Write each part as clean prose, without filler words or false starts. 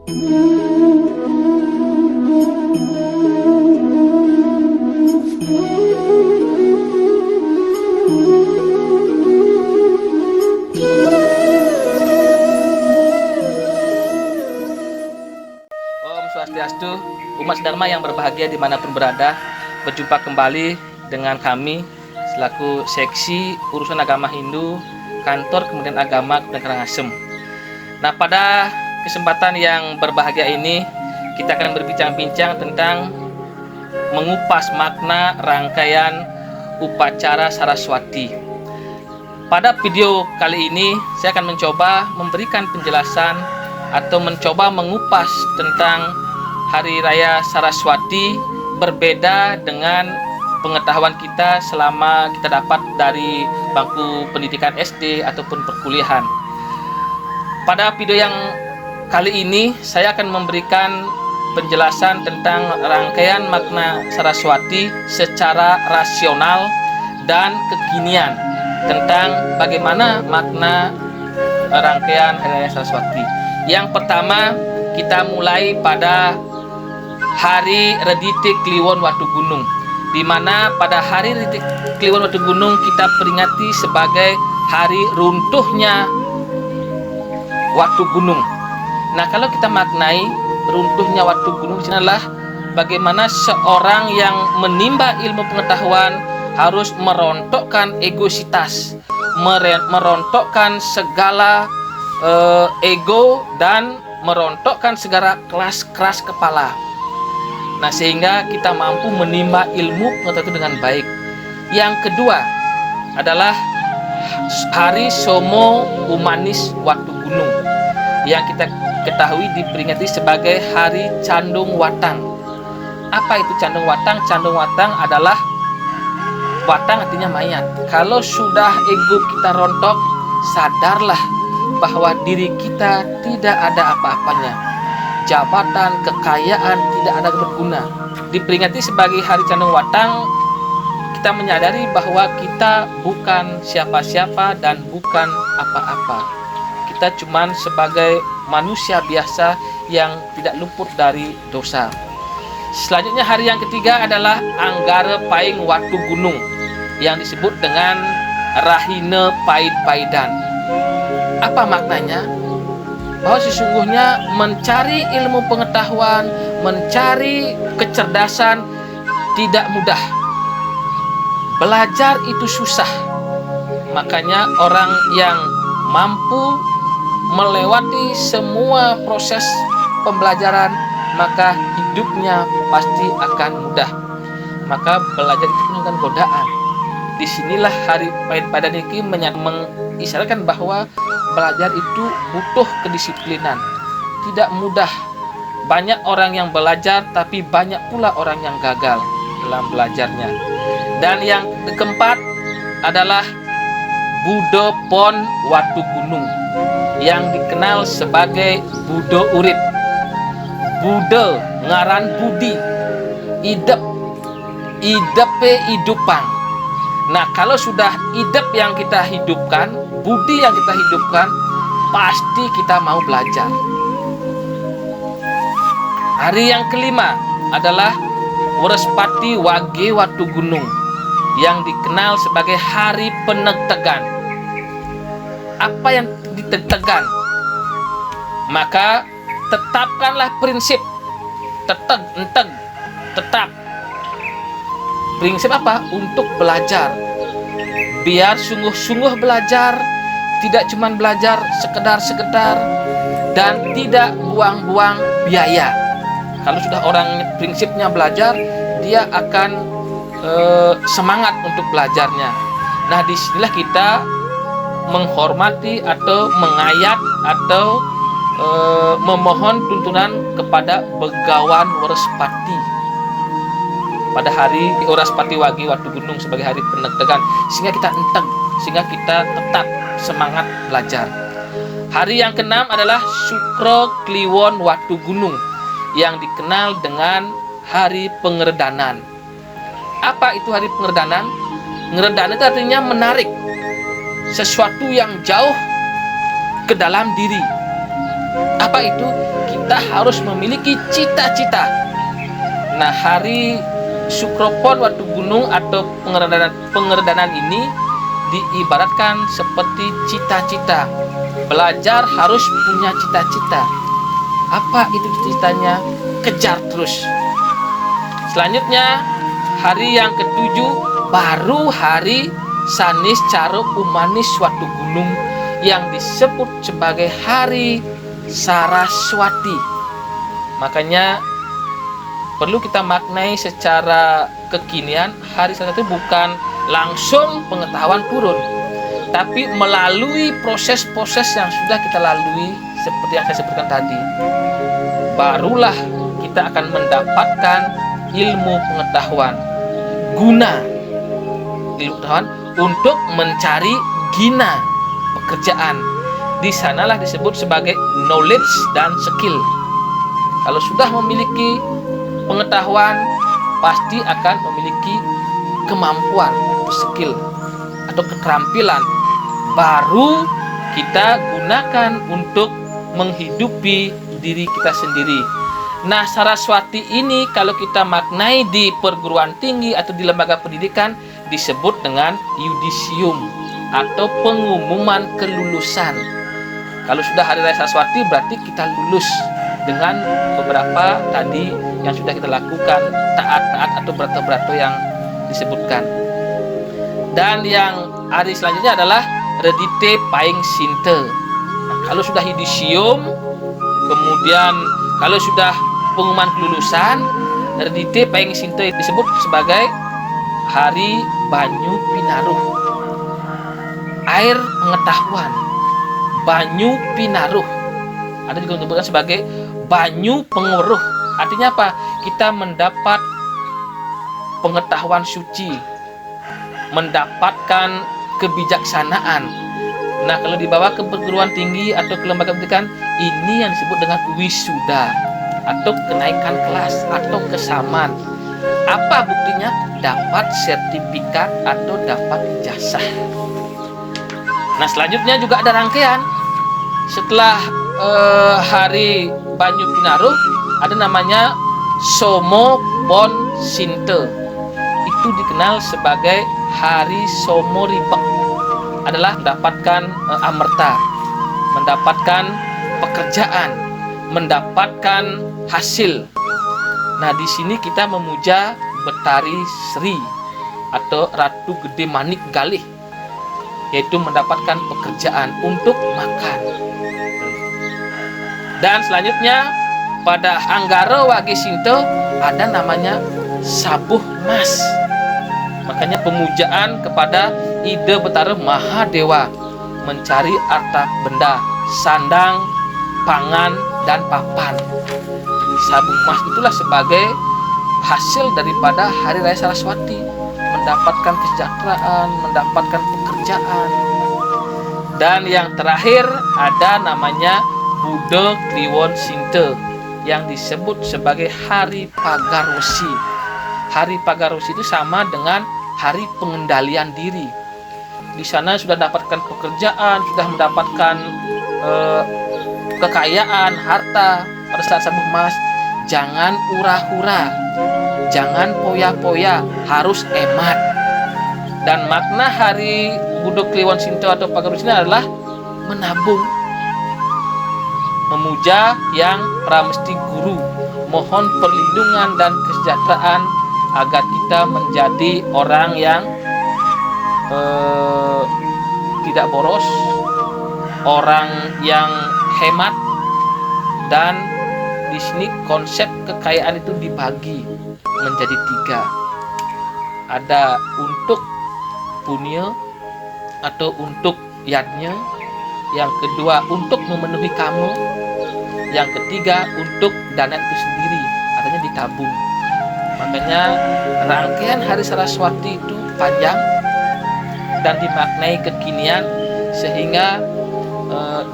Om Swastiastu, umat Dharma yang berbahagia dimanapun berada, berjumpa kembali dengan kami selaku seksi urusan agama Hindu, kantor Kementerian Agama Kabupaten Karangasem. Nah, pada kesempatan yang berbahagia ini kita akan berbincang-bincang tentang mengupas makna rangkaian upacara Saraswati. Pada video kali ini saya akan mencoba memberikan penjelasan atau mencoba mengupas tentang Hari Raya Saraswati berbeda dengan pengetahuan kita selama kita dapat dari bangku pendidikan SD ataupun perkuliahan. Pada video yang kali ini saya akan memberikan penjelasan tentang rangkaian makna Saraswati secara rasional dan kekinian tentang bagaimana makna rangkaian Hari Raya Saraswati. Yang pertama, kita mulai pada Hari Redite Kliwon Watu Gunung, di mana pada Hari Redite Kliwon Watu Gunung kita peringati sebagai hari runtuhnya Watu Gunung. Nah, kalau kita maknai runtuhnya Watu Gunung ini adalah bagaimana seorang yang menimba ilmu pengetahuan harus merontokkan egositas, merontokkan segala ego dan merontokkan segala keras kepala. Nah, sehingga kita mampu menimba ilmu pengetahuan dengan baik. Yang kedua adalah Hari Somo Umanis Watu Gunung, yang kita ketahui diperingati sebagai Hari Candung Watang. Apa itu Candung Watang? Candung Watang adalah watang artinya mayat. Kalau sudah ego kita rontok, sadarlah bahwa diri kita tidak ada apa-apanya. Jabatan, kekayaan tidak ada berguna. Diperingati sebagai Hari Candung Watang, kita menyadari bahwa kita bukan siapa-siapa dan bukan apa-apa. Kita cuman sebagai manusia biasa yang tidak luput dari dosa. Selanjutnya hari yang ketiga adalah Anggara Paing Watu Gunung, yang disebut dengan Rahina Paid-Paidan. Apa maknanya? Bahwa sesungguhnya mencari ilmu pengetahuan, mencari kecerdasan tidak mudah. Belajar itu susah. Makanya orang yang mampu melewati semua proses pembelajaran, maka hidupnya pasti akan mudah. Maka belajar itu bukan godaan. Disinilah Hari Paid-Paidan ini mengisyaratkan bahwa belajar itu butuh kedisiplinan, tidak mudah. Banyak orang yang belajar, tapi banyak pula orang yang gagal dalam belajarnya. Dan yang keempat adalah Budo Pon Watu Gunung, yang dikenal sebagai Budo Urip. Bude ngaran budi, idep, idepe idupang. Nah, kalau sudah idep yang kita hidupkan, budi yang kita hidupkan, pasti kita mau belajar. Hari yang kelima adalah Werespati Wage Watu Gunung, yang dikenal sebagai Hari Penegtegan. Apa yang ditegan? Maka tetapkanlah prinsip tetap. Prinsip apa? Untuk belajar. Biar sungguh-sungguh belajar, tidak cuma belajar sekedar dan tidak buang-buang biaya. Kalau sudah orang prinsipnya belajar, dia akan semangat untuk belajarnya. Nah, disinilah kita menghormati atau mengayat atau memohon tuntunan kepada Begawan Werespati pada hari Werespati Wage Watu Gunung sebagai hari penegtegan, sehingga kita enteng, sehingga kita tetap semangat belajar. Hari yang keenam adalah Sukro Kliwon Watu Gunung, yang dikenal dengan Hari Pengerdanan. Apa itu Hari Pengerdanan? Ngeredanan itu artinya menarik sesuatu yang jauh ke dalam diri. Apa itu? kita harus memiliki cita-cita. Nah, hari Sukropon Watu Gunung atau pengerdanan ini diibaratkan seperti cita-cita. Belajar harus punya cita-cita. Apa itu cita-citanya? Kejar terus. Selanjutnya, hari yang ketujuh baru hari Sanis Caro Umanis Watu Gunung yang disebut sebagai hari Saraswati. Makanya perlu kita maknai secara kekinian, hari Saraswati bukan langsung pengetahuan turun, tapi melalui proses-proses yang sudah kita lalui seperti yang saya sebutkan tadi, barulah kita akan mendapatkan ilmu pengetahuan. Guna ilmu pengetahuan untuk mencari gina pekerjaan. Di sanalah disebut sebagai knowledge dan skill. Kalau sudah memiliki pengetahuan, pasti akan memiliki kemampuan atau skill atau keterampilan. Baru kita gunakan untuk menghidupi diri kita sendiri. Nah, Saraswati ini kalau kita maknai di perguruan tinggi atau di lembaga pendidikan disebut dengan yudisium atau pengumuman kelulusan. Kalau sudah hari raya Saraswati berarti kita lulus dengan beberapa tadi yang sudah kita lakukan, taat-taat atau berato-berato yang disebutkan. Dan yang hari selanjutnya adalah Redite Paing Sinte. Nah, kalau sudah yudisium, kemudian kalau sudah pengumuman kelulusan, Redite Paing Sinte disebut sebagai hari Banyu Pinaruh, air pengetahuan. Banyu Pinaruh ada juga disebutkan sebagai Banyu Penguruh. Artinya apa? Kita mendapat pengetahuan suci, mendapatkan kebijaksanaan. Nah, kalau dibawa ke perguruan tinggi atau ke lembaga pendidikan, ini yang disebut dengan wisuda atau kenaikan kelas atau kesamaan. Apa buktinya? Dapat sertifikat atau dapat ijazah. Nah, selanjutnya juga ada rangkaian. Setelah hari Banyu Pinaruh ada namanya Somo Pon Sinte. Itu dikenal sebagai hari Somo Ribek. Adalah mendapatkan amerta, mendapatkan pekerjaan, mendapatkan hasil. Nah, di sini kita memuja Betari Sri atau Ratu Gede Manik Galih, yaitu mendapatkan pekerjaan untuk makan. Dan selanjutnya pada Anggara Wage Sinto ada namanya Sabuh Mas. Makanya pemujaan kepada Ide Betara Mahadewa, mencari harta benda, sandang, pangan, dan papan. Sabuh Mas itulah sebagai hasil daripada hari raya Saraswati, mendapatkan kesejahteraan, mendapatkan pekerjaan. Dan yang terakhir ada namanya Buddha Kliwon Sinte yang disebut sebagai hari Pagarosi. Hari Pagarosi itu sama dengan hari pengendalian diri. Di sana sudah mendapatkan pekerjaan, sudah mendapatkan kekayaan, harta. Pada saat Sabuh Mas, jangan hura-hura, jangan poya-poya, harus hemat. Dan makna hari Buddha Kliwon Sinto atau Pagarosi ini adalah menabung, memuja yang pramesti guru, mohon perlindungan dan kesejahteraan agar kita menjadi orang yang tidak boros, orang yang hemat. Dan di sini konsep kekayaan itu dibagi menjadi 3. Ada untuk punya atau untuk yadnya, yang kedua untuk memenuhi kamu, yang ketiga untuk dana itu sendiri, artinya ditabung. Makanya rangkaian hari Saraswati itu panjang dan dimaknai kekinian, sehingga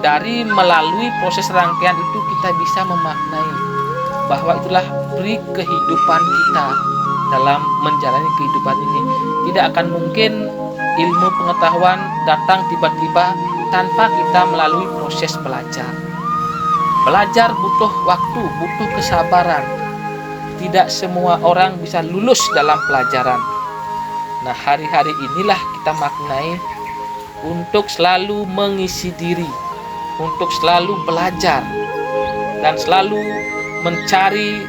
dari melalui proses rangkaian itu kita bisa memaknai bahwa itulah pri kehidupan kita dalam menjalani kehidupan ini. Tidak akan mungkin ilmu pengetahuan datang tiba-tiba tanpa kita melalui proses belajar. Belajar butuh waktu, butuh kesabaran. Tidak semua orang bisa lulus dalam pelajaran. Nah, hari-hari inilah kita maknai untuk selalu mengisi diri, untuk selalu belajar, dan selalu mencari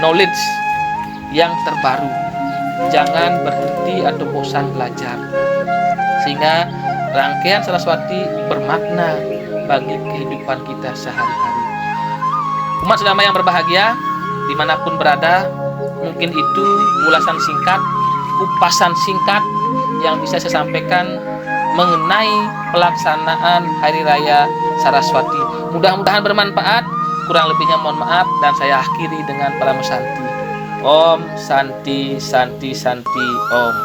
knowledge yang terbaru. Jangan berhenti atau bosan belajar, sehingga rangkaian Saraswati bermakna bagi kehidupan kita sehari-hari. Umat sedama yang berbahagia, dimanapun berada, mungkin itu ulasan singkat, kupasan singkat yang bisa saya sampaikan mengenai pelaksanaan Hari Raya Saraswati. Mudah-mudahan bermanfaat, kurang lebihnya mohon maaf, dan saya akhiri dengan Paramo Santi. Om Santi Santi Santi Om.